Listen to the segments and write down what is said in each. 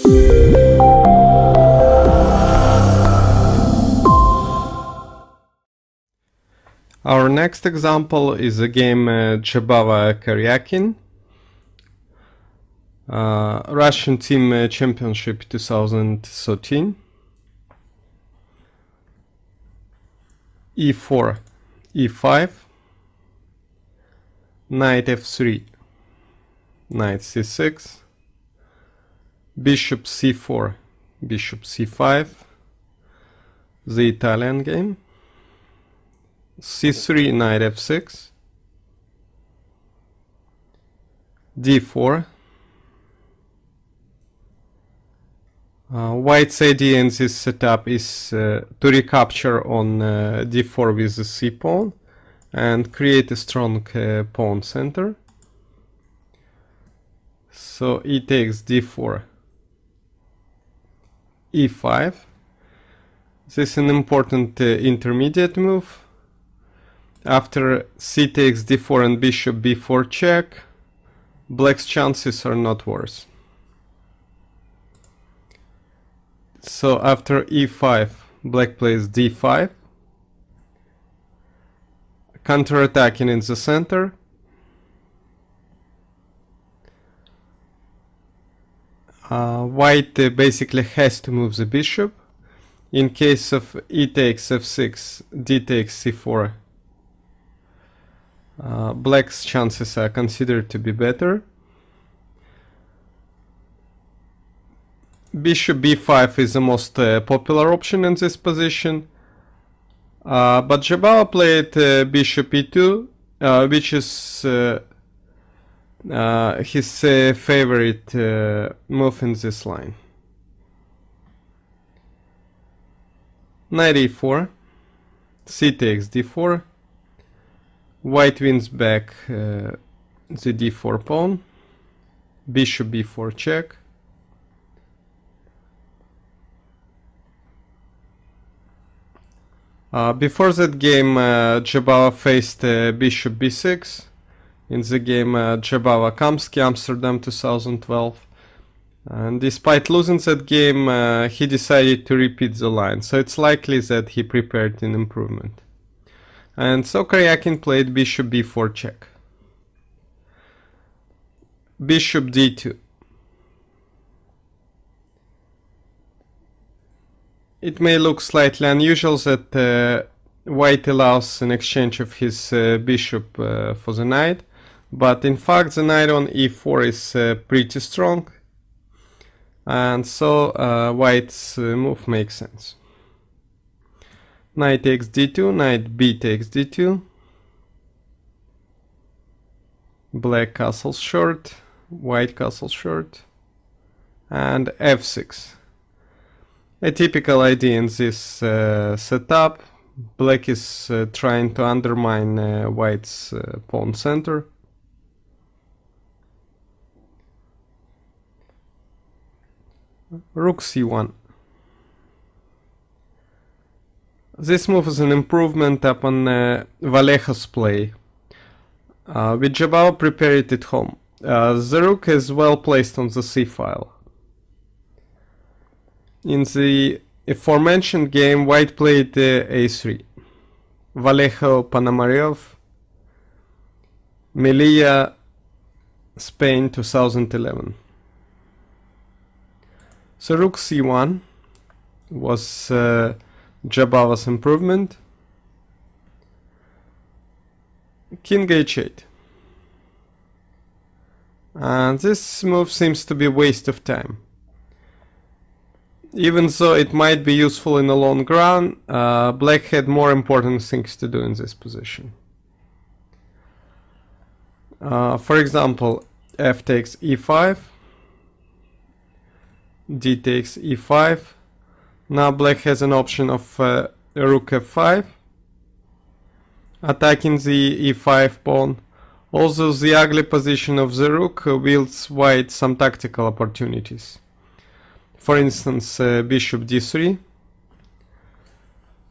Our next example is the game Jobava Karyakin, Russian Team Championship 2013. E4, E5, Knight F3, Knight C6, Bishop C4, Bishop C5, the Italian game. C3, Knight F6, D4. White's idea in this setup is to recapture on D4 with the C pawn and create a strong pawn center. So E takes D4, E5. This is an important intermediate move. After C takes D4 and Bishop B4 check, Black's chances are not worse. So after E5, Black plays D5, counter-attacking in the center. White basically has to move the bishop. In case of E takes F6, D takes C4, Black's chances are considered to be better. Bishop B5 is the most popular option in this position, but Jobava played Bishop E2, which is his favorite move in this line. Knight E4, C takes D4, White wins back the D4 pawn, Bishop B4 check. Before that game, Jobava faced Bishop B6 in the game Jobava-Kamsky, Amsterdam 2012. And despite losing that game, he decided to repeat the line, so it's likely that he prepared an improvement. And so Karyakin played Bishop B4 check. Bishop D2. It may look slightly unusual that White allows an exchange of his bishop for the knight, but in fact the knight on E4 is pretty strong, and so White's move makes sense. Knight takes D2, Knight B takes D2, Black castles short, White castles short, and F6. A typical idea in this setup. Black is trying to undermine White's pawn center. Rook C1. This move is an improvement upon Vallejo's play, with Jobava prepared at home. The rook is well placed on the C file. In the aforementioned game, White played A3. Vallejo, Ponomarev, Melilla, Spain 2011. So Rook C1 was Jobava's improvement. King H8. And this move seems to be a waste of time. Even though it might be useful in the long run, Black had more important things to do in this position. For example, F takes E5, D takes E5. Now Black has an option of Rook F5, attacking the E5 pawn. Also, the ugly position of the rook wields White some tactical opportunities. For instance, Bishop D3,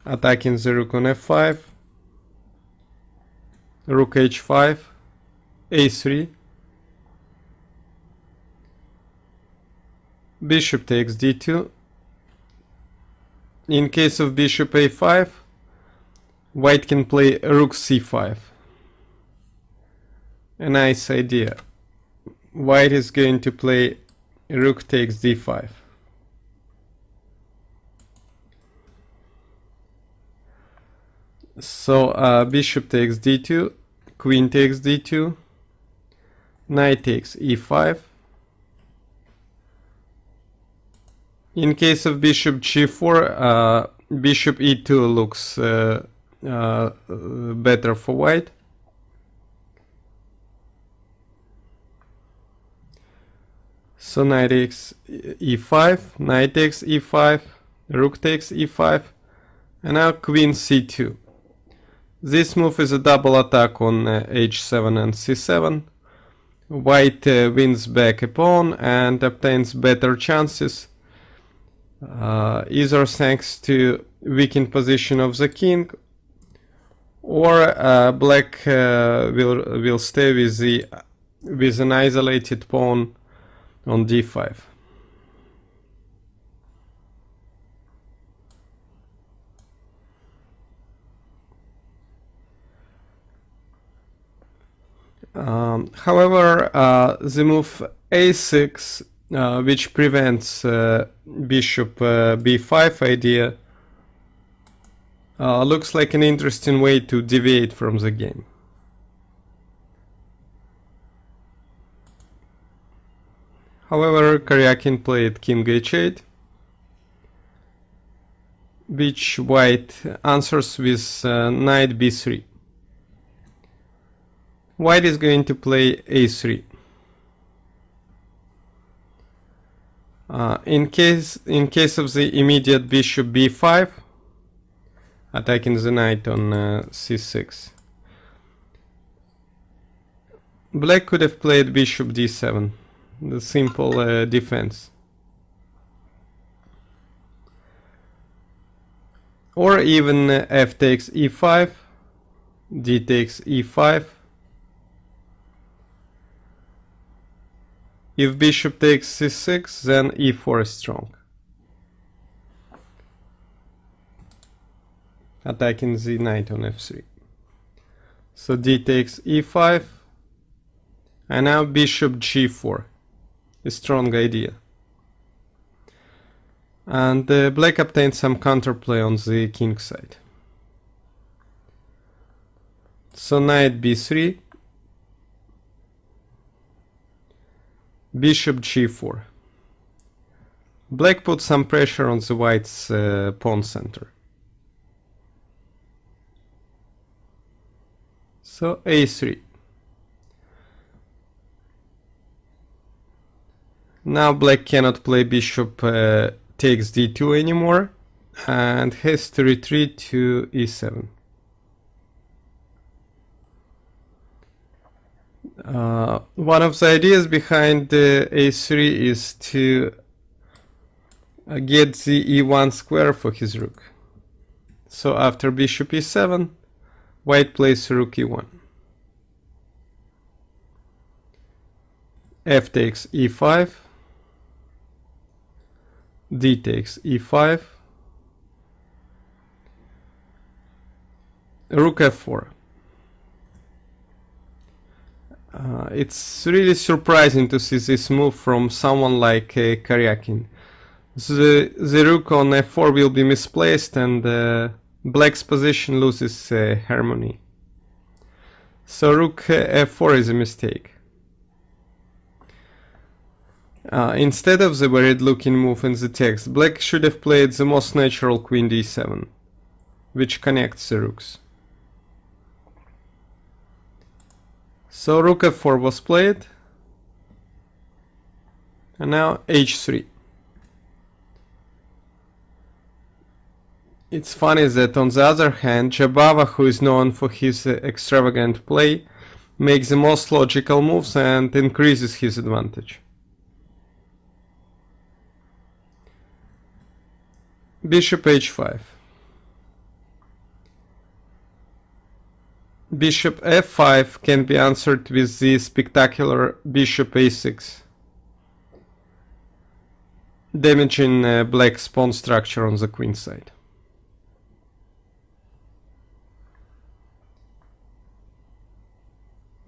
attacking the rook on F5, Rook H5, A3, Bishop takes d2. In case of bishop a5, white can play rook c5. A nice idea. White is going to play rook takes d5. So bishop takes d2, queen takes d2, knight takes e5. In case of bishop g4, bishop e2 looks better for white. So knight takes e5, knight takes e5, rook takes e5, and now queen c2. This move is a double attack on h7 and c7. White wins back a pawn and obtains better chances, either thanks to weakened position of the king, or black will stay with an isolated pawn on d5. However, the move a6, which prevents bishop b5 idea, looks like an interesting way to deviate from the game. However, Karyakin played king h8, which white answers with knight b3. White is going to play a3. In case of the immediate bishop b5, attacking the knight on c6, black could have played bishop d7, the simple defense. Or even f takes e5, d takes e5. If bishop takes c6, then e4 is strong, attacking the knight on f3. So d takes e5, and now bishop g4, a strong idea. And black obtained some counterplay on the king side. So knight b3, bishop g4. Black put some pressure on the white's pawn center. So a3. Now black cannot play bishop takes d2 anymore and has to retreat to e7. One of the ideas behind a3 is to get the e1 square for his rook. So after bishop e7, white plays rook e1. F takes e5, d takes e5, rook f4. It's really surprising to see this move from someone like Karyakin. The rook on f4 will be misplaced and black's position loses harmony. So rook f4 is a mistake. Instead of the worried looking move in the text, black should have played the most natural queen d7, which connects the rooks. So rook f4 was played, and now h3. It's funny that on the other hand, Jobava, who is known for his extravagant play, makes the most logical moves and increases his advantage. Bishop h5. Bishop f5 can be answered with the spectacular bishop a6. damaging black's pawn structure on the queen side.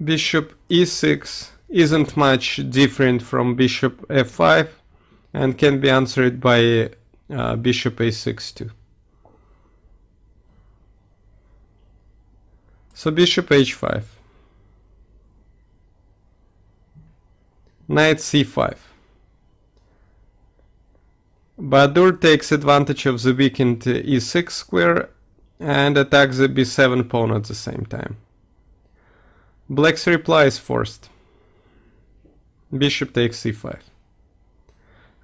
Bishop e6 isn't much different from bishop f5 and can be answered by bishop a6 too. So bishop h5, knight c5. Baadur takes advantage of the weakened e6 square and attacks the b7 pawn at the same time. Black's reply is forced. Bishop takes c5.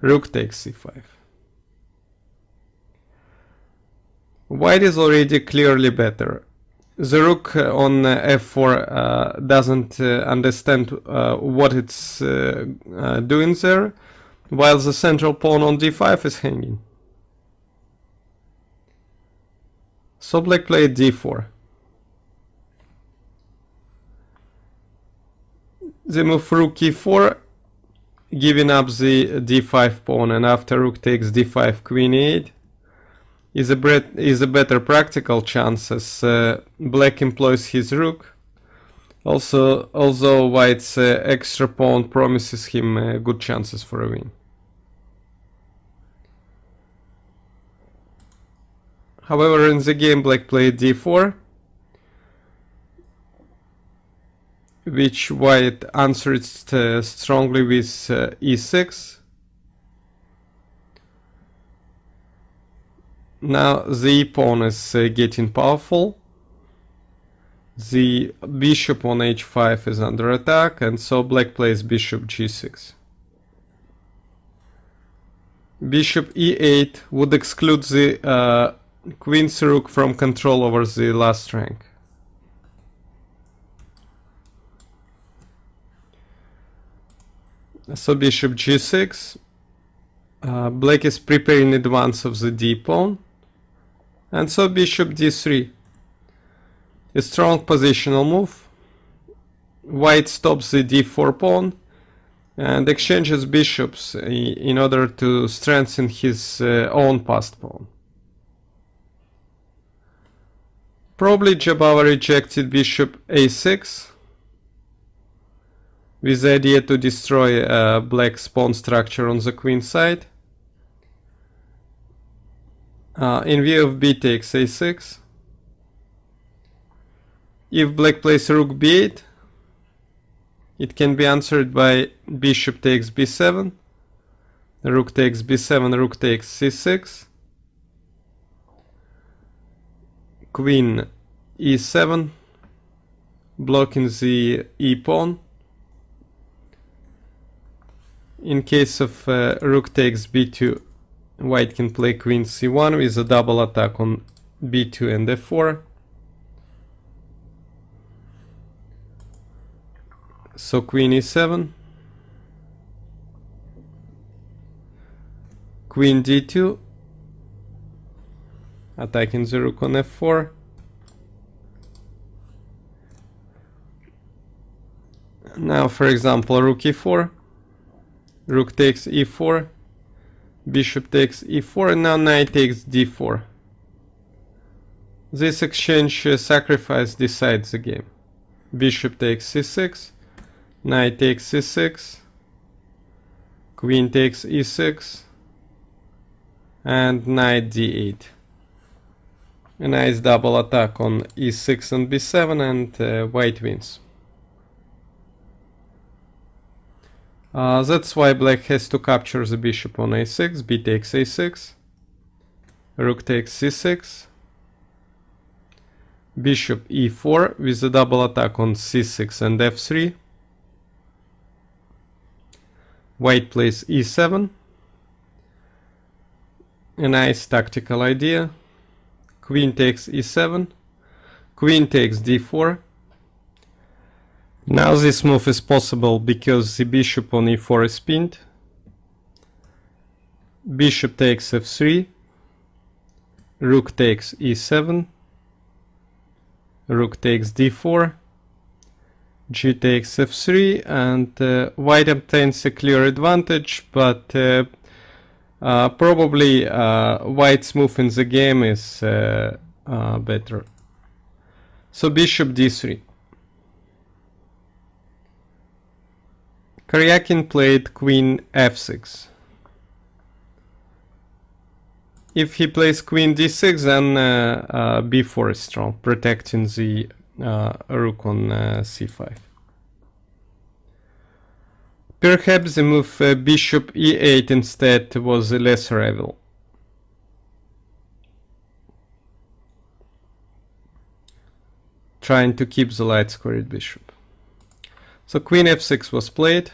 Rook takes c5. White is already clearly better. The rook on f4 doesn't understand what it's doing there, while the central pawn on d5 is hanging. So black played d4. They move rook e4, giving up the d5 pawn, and after rook takes d5, queen e8 is a better practical chance as black employs his rook. Also, although white's extra pawn promises him good chances for a win. However, in the game black played d4, which white answered strongly with e6. Now the e-pawn is getting powerful. The bishop on h5 is under attack, and so black plays bishop g6. Bishop e8 would exclude the queen's rook from control over the last rank. So bishop g6, black is preparing advance of the d-pawn, and so bishop d3. A strong positional move. White stops the d4 pawn and exchanges bishops in order to strengthen his own passed pawn. Probably Jobava rejected bishop a6 with the idea to destroy black's pawn structure on the queen side. In view of b takes a6, if black plays rook b8, it can be answered by bishop takes b7, rook takes b7, rook takes c6, queen e7, blocking the e-pawn. In case of rook takes b2, white can play queen c1 with a double attack on b2 and f4. So queen e7, queen d2, attacking the rook on f4. Now, for example, rook e4, rook takes e4, bishop takes e4, and now knight takes d4. This exchange sacrifice decides the game. Bishop takes c6, knight takes c6, queen takes e6, and knight d8. A nice double attack on e6 and b7, and white wins. That's why black has to capture the bishop on a6, b takes a6, rook takes c6, bishop e4 with a double attack on c6 and f3. White plays e7, a nice tactical idea. Queen takes e7, queen takes d4. Now this move is possible because the bishop on e4 is pinned. Bishop takes f3, rook takes e7, rook takes d4, g takes f3, and white obtains a clear advantage, but Probably white's move in the game is better. So bishop d3. Karyakin played queen f6. If he plays queen d6, then b4 is strong, protecting the rook on c5. Perhaps the move bishop e8 instead was less evil. Trying to keep the light squared bishop. So queen f6 was played.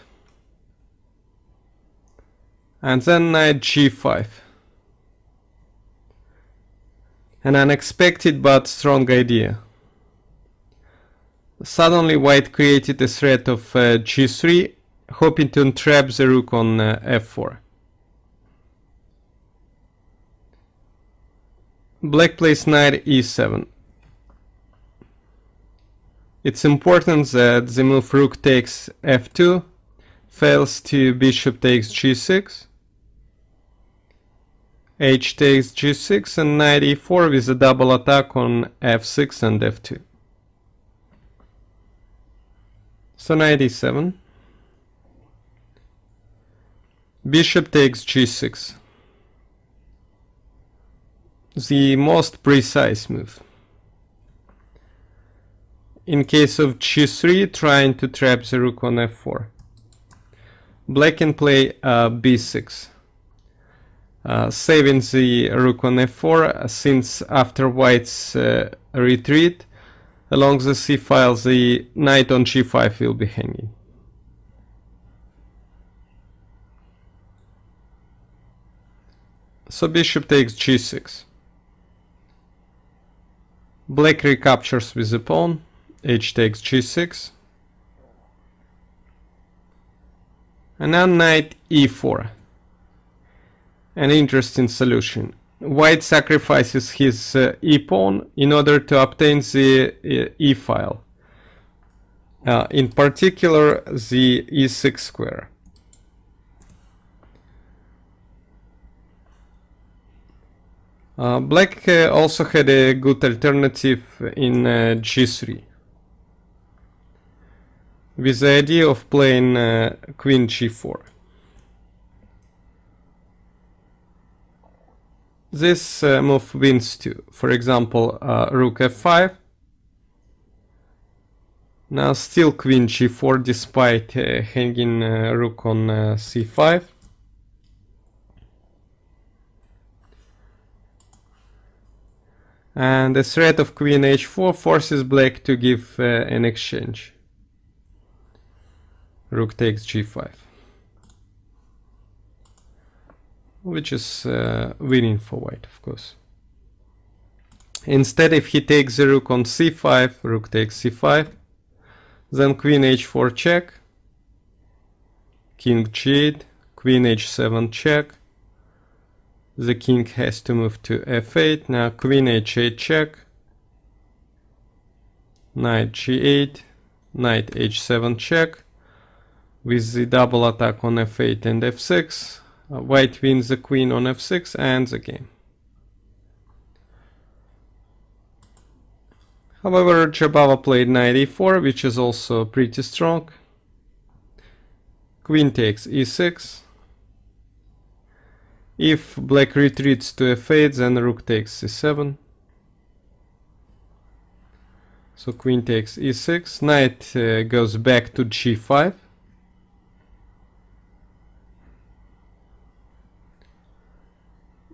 And then knight g5. An unexpected but strong idea. Suddenly white created a threat of g3, hoping to entrap the rook on f4. Black plays knight e7. It's important that the move rook takes f2 fails to bishop takes g6, h takes g6, and knight e4 with a double attack on f6 and f2. So knight e7. Bishop takes g6. The most precise move. In case of g3, trying to trap the rook on f4. Black can play b6. Saving the rook on f4, since after white's retreat along the c file, the knight on g5 will be hanging. So bishop takes g6. Black recaptures with the pawn. H takes g6. And now knight e4. An interesting solution. White sacrifices his e-pawn in order to obtain the e-file. In particular, the e6 square. Black also had a good alternative in g3, with the idea of playing queen g4. This move wins too. For example, rook f5. Now still queen g4 despite hanging rook on c5. And the threat of queen h4 forces black to give an exchange. Rook takes g5. Which is winning for white, of course. Instead, if he takes the rook on c5, rook takes c5, then queen h4 check, king g8, queen h7 check, the king has to move to f8, now queen h8 check, knight g8, knight h7 check, with the double attack on f8 and f6, white wins the queen on f6 and the game. However, Jobava played knight e4, which is also pretty strong. Queen takes e6. If black retreats to f8, then rook takes c7. So queen takes e6. Knight goes back to g5.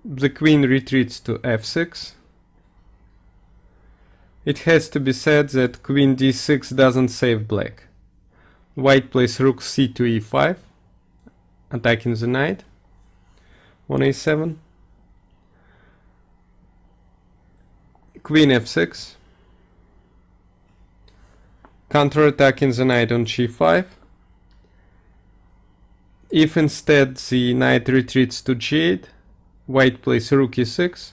The queen retreats to f6. It has to be said that queen d6 doesn't save black. White plays rook c to e5, attacking the knight on a7. Queen f6, counter-attacking the knight on g5. If instead the knight retreats to g8, white plays rook e6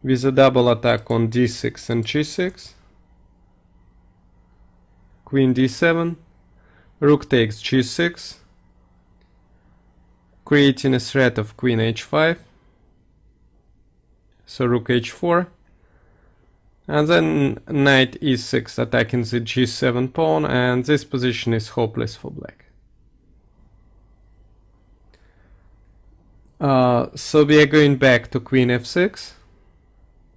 with a double attack on d6 and g6. Queen d7, rook takes g6, creating a threat of queen h5. So rook h4. And then knight e6 attacking the g7 pawn, and this position is hopeless for black. So we are going back to queen f6,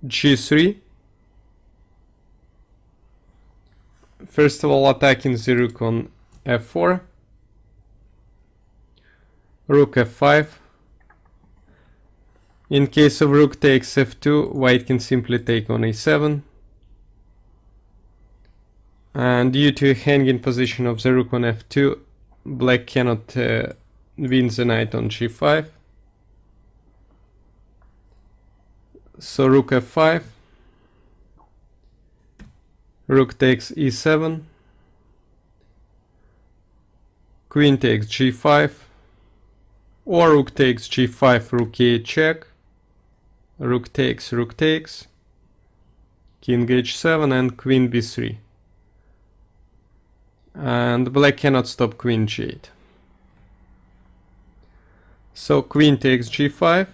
g3. First of all, attacking the rook on f4, rook f5. In case of rook takes f2, white can simply take on e7. And due to a hanging position of the rook on f2, black cannot win the knight on g5. So rook f5, rook takes e7, queen takes g5, or rook takes g5, rook e8 check, rook takes, king h7, and queen b3. And black cannot stop queen g8. So queen takes g5,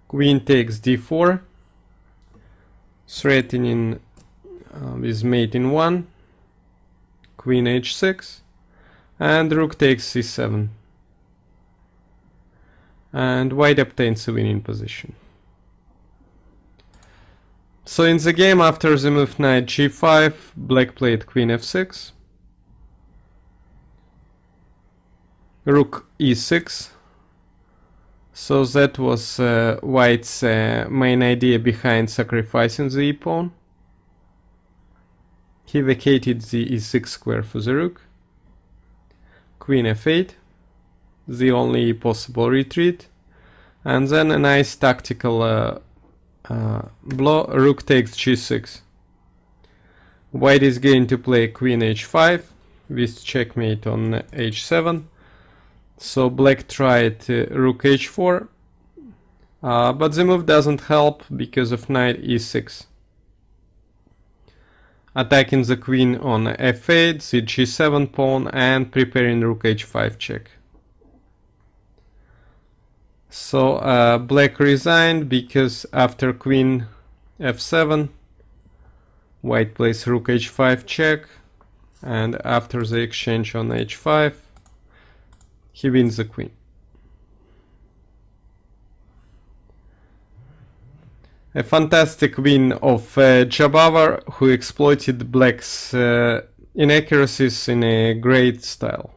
queen takes d4, threatening with mate in 1, queen h6, and rook takes c7. And white obtains a winning position. So in the game, after the move knight g5, black played queen f6, rook e6. So that was white's main idea behind sacrificing the e-pawn. He vacated the e6 square for the rook, queen f8, the only possible retreat, and then a nice tactical blow, rook takes g6. White is going to play queen h5 with checkmate on h7. So black tried rook h4, but the move doesn't help because of knight e6. Attacking the queen on f8, the g7 pawn, and preparing rook h5 check. So black resigned because after queen f7, white plays rook h5 check, and after the exchange on h5, he wins the queen. A fantastic win of Jobava, who exploited black's inaccuracies in a great style.